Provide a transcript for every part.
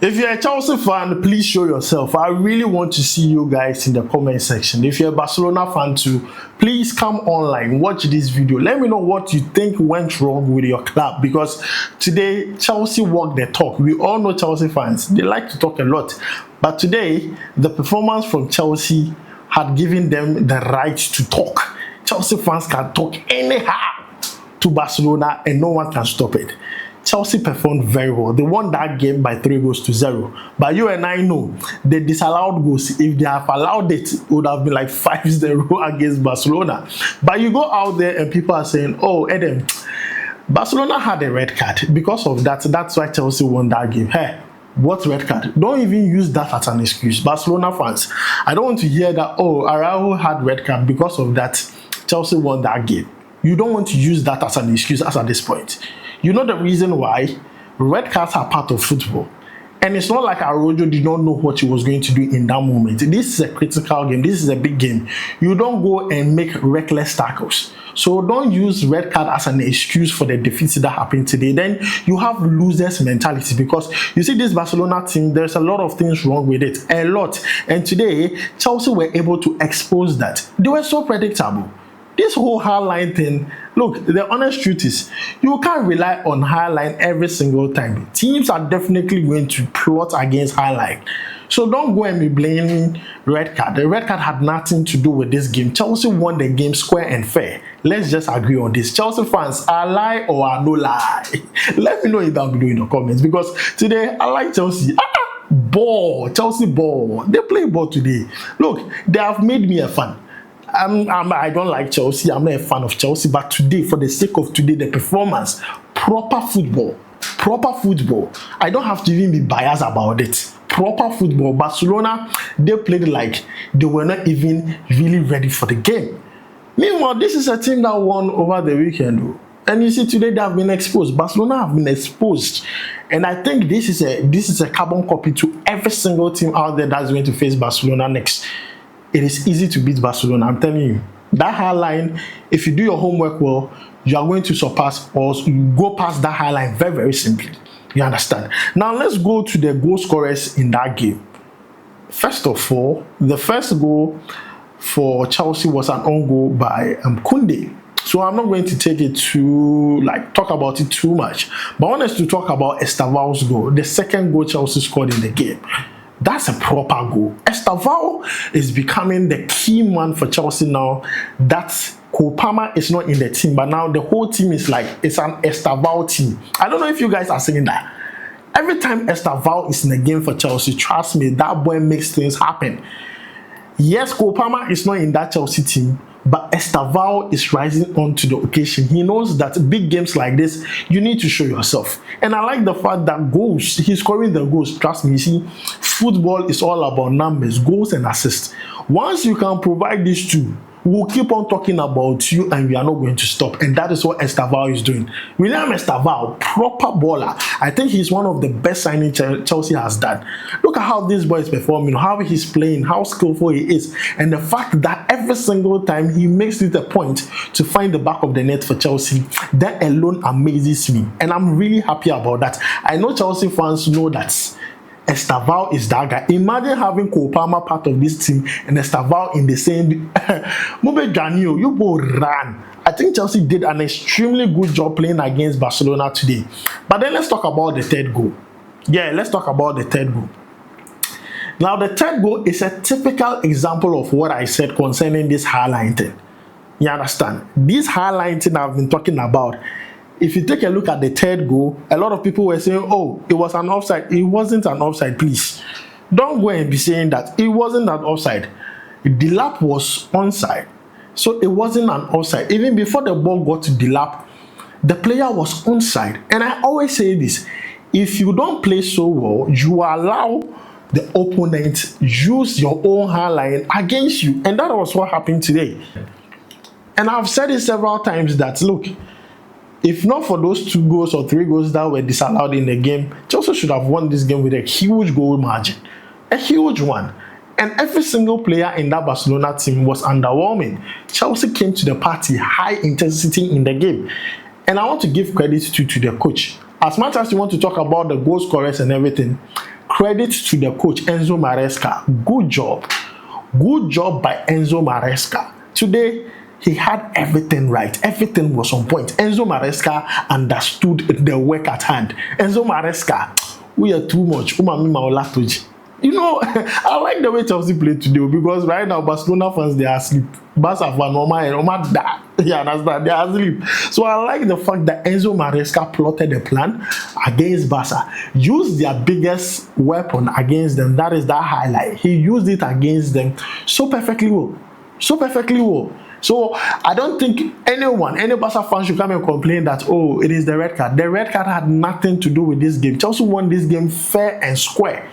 If you're a Chelsea fan, please show yourself. I really want to see you guys in the comment section. If you're a Barcelona fan too, please come online, watch this video. Let me know what you think went wrong with your club, because today Chelsea walked the talk. We all know Chelsea fans, they like to talk a lot. But today, the performance from Chelsea had given them the right to talk. Chelsea fans can talk anyhow to Barcelona and no one can stop it. Chelsea performed very well. They won that game by 3-0. But you and I know the disallowed goals, if they have allowed it, it would have been like 5-0 against Barcelona. But you go out there and people are saying, oh, Adam, Barcelona had a red card. Because of that, that's why Chelsea won that game. Hey, what red card? Don't even use that as an excuse. Barcelona fans, I don't want to hear that, oh, Araujo had red card. Because of that, Chelsea won that game. You don't want to use that as an excuse as at this point. You know the reason why? Red cards are part of football. And it's not like Araujo did not know what he was going to do in that moment. This is a critical game. This is a big game. You don't go and make reckless tackles. So don't use red card as an excuse for the defeat that happened today. Then you have losers mentality, because you see this Barcelona team, there's a lot of things wrong with it. A lot. And today, Chelsea were able to expose that. They were so predictable. This whole Highline thing, look, the honest truth is, you can't rely on Highline every single time. Teams are definitely going to plot against Highline. So don't go and be blaming red card. The red card had nothing to do with this game. Chelsea won the game square and fair. Let's just agree on this. Chelsea fans, are lie or are no lie? Let me know if down below in the comments, because today I like Chelsea. Ball, Chelsea ball. They play ball today. Look, they have made me a fan. I don't like Chelsea. I'm not a fan of Chelsea. But today, for the sake of today, the performance, proper football. I don't have to even be biased about it. Proper football. Barcelona, they played like they were not even really ready for the game. Meanwhile, this is a team that won over the weekend. And you see, today they have been exposed. Barcelona have been exposed. And I think this is a carbon copy to every single team out there that's going to face Barcelona next. It is easy to beat Barcelona, I'm telling you. That Highline, if you do your homework well, you are going to surpass or go past that Highline very, very simply. You understand? Now, let's go to the goal scorers in that game. First of all, the first goal for Chelsea was an own goal by Koundé. So I'm not going to take it talk about it too much. But I want us to talk about Estevoa's goal, the second goal Chelsea scored in the game. That's a proper goal. Estevoa is becoming the key man for Chelsea now. That Palmer is not in the team, but now the whole team is like, it's an Estevoa team. I don't know if you guys are saying that. Every time Estevoa is in the game for Chelsea, trust me, that boy makes things happen. Yes, Palmer is not in that Chelsea team, but Estevoa is rising onto the occasion. He knows that big games like this, you need to show yourself. And I like the fact that goals, he's scoring the goals. Trust me, you see, football is all about numbers, goals and assists. Once you can provide these two, we'll keep on talking about you and we are not going to stop. And that is what Estevoa is doing. William Estevoa, proper baller. I think he's one of the best signings Chelsea has done. Look at how this boy is performing, how he's playing, how skillful he is. And the fact that every single time he makes it a point to find the back of the net for Chelsea, that alone amazes me. And I'm really happy about that. I know Chelsea fans know that Estevoa is that guy. Imagine having Palmer part of this team and Estevoa in the same. Mube Janio, you go run. I think Chelsea did an extremely good job playing against Barcelona today. But then let's talk about the third goal. Yeah, let's talk about the third goal. Now, the third goal is a typical example of what I said concerning this Highline thing. You understand? This Highline thing I've been talking about. If you take a look at the third goal, a lot of people were saying, oh, it was an offside. It wasn't an offside, please. Don't go and be saying that. It wasn't an offside. Delap was onside. So it wasn't an offside. Even before the ball got to Delap, the player was onside. And I always say this. If you don't play so well, you allow the opponent use your own Highline against you. And that was what happened today. And I've said it several times that, look, if not for those 2 goals or 3 goals that were disallowed in the game, Chelsea should have won this game with a huge goal margin. A huge one. And every single player in that Barcelona team was underwhelming. Chelsea came to the party high intensity in the game. And I want to give credit to the coach. As much as you want to talk about the goal scorers and everything, credit to the coach Enzo Maresca. Good job. Good job by Enzo Maresca. Today, he had everything right. Everything was on point. Enzo Maresca understood the work at hand. Enzo Maresca, we are too much. You know, I like the way Chelsea played today because right now Barcelona fans, they are asleep. Barca fan, you understand? They are asleep. So I like the fact that Enzo Maresca plotted a plan against Barca, used their biggest weapon against them, that is that highlight. He used it against them so perfectly well. So perfectly well. So I don't think any Barca fan should come and complain that, oh, it is the red card. The red card had nothing to do with this game. Chelsea won this game fair and square.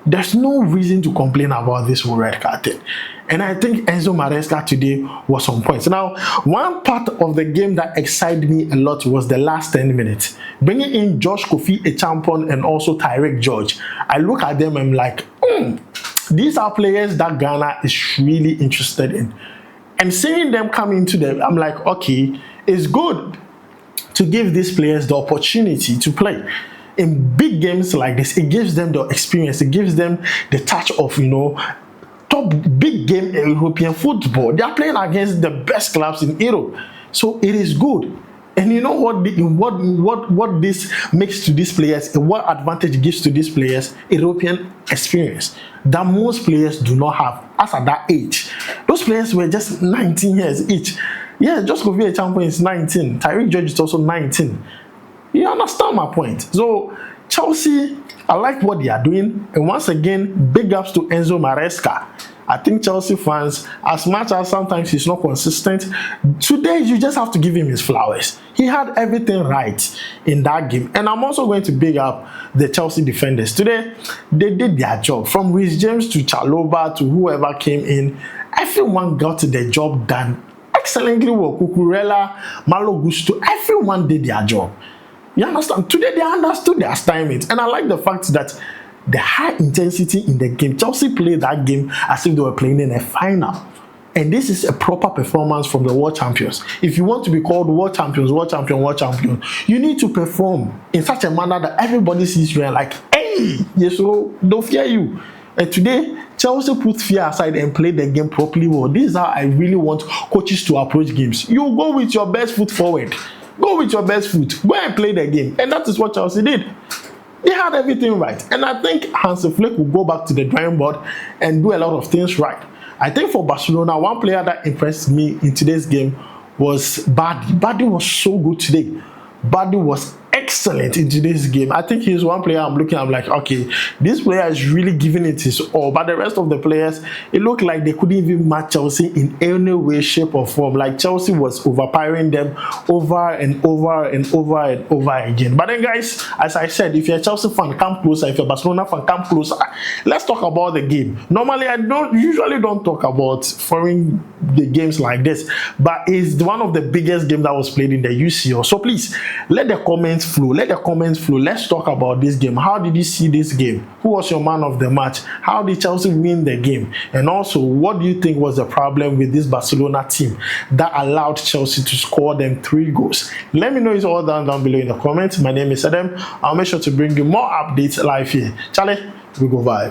There's no reason to complain about this red card thing. And I think Enzo Maresca today was on point. Now, one part of the game that excited me a lot was the last 10 minutes. Bringing in Josh Kofi Echampon and also Tyreek George. I look at them and I'm like, these are players that Ghana is really interested in. And seeing them come into them, I'm like, okay, it's good to give these players the opportunity to play. In big games like this, it gives them the experience, it gives them the touch of, you know, top big game European football. They are playing against the best clubs in Europe. So it is good. And you know what this makes to these players, what advantage gives to these players? European experience that most players do not have as at that age. Those players were just 19 years each. Yeah, just Kofi Echampon is 19. Tyreek George is also 19. You understand my point? So Chelsea, I like what they are doing. And once again, big ups to Enzo Maresca. I think Chelsea fans, as much as sometimes he's not consistent, today you just have to give him his flowers. He had everything right in that game. And I'm also going to big up the Chelsea defenders. Today, they did their job. From Reece James to Chalobah to whoever came in, everyone got the job done excellently well. Cucurella, Malo Gusto, everyone did their job. You understand? Today they understood their assignment. And I like the fact that the high intensity in the game, Chelsea played that game as if they were playing in a final. And this is a proper performance from the world champions. If you want to be called world champions, you need to perform in such a manner that everybody sees you and like, hey, yes, so don't fear you. And today, Chelsea put fear aside and played the game properly well. This is how I really want coaches to approach games. You go with your best foot forward. Go with your best foot. Go and play the game. And that is what Chelsea did. They had everything right. And I think Hansi Flick will go back to the drawing board and do a lot of things right. I think for Barcelona, one player that impressed me in today's game was Bardi. Bardi was so good today. Bardi was excellent in today's game. I think he's one player I'm like, okay, this player is really giving it his all. But the rest of the players, it looked like they couldn't even match Chelsea in any way, shape, or form. Like Chelsea was overpowering them over and over and over and over again. But then, guys, as I said, if you're a Chelsea fan, come closer. If you're a Barcelona fan, come closer. Let's talk about the game. Normally, I usually don't talk about foreign the games like this, but it's one of the biggest games that was played in the UCL. So please, let the comments flow. Let the comments flow. Let's talk about this game. How did you see this game? Who was your man of the match? How did Chelsea win the game? And also, what do you think was the problem with this Barcelona team that allowed Chelsea to score them 3 goals? Let me know it's all down below in the comments. My name is Adam. I'll make sure to bring you more updates live here. Charlie, we go vibe.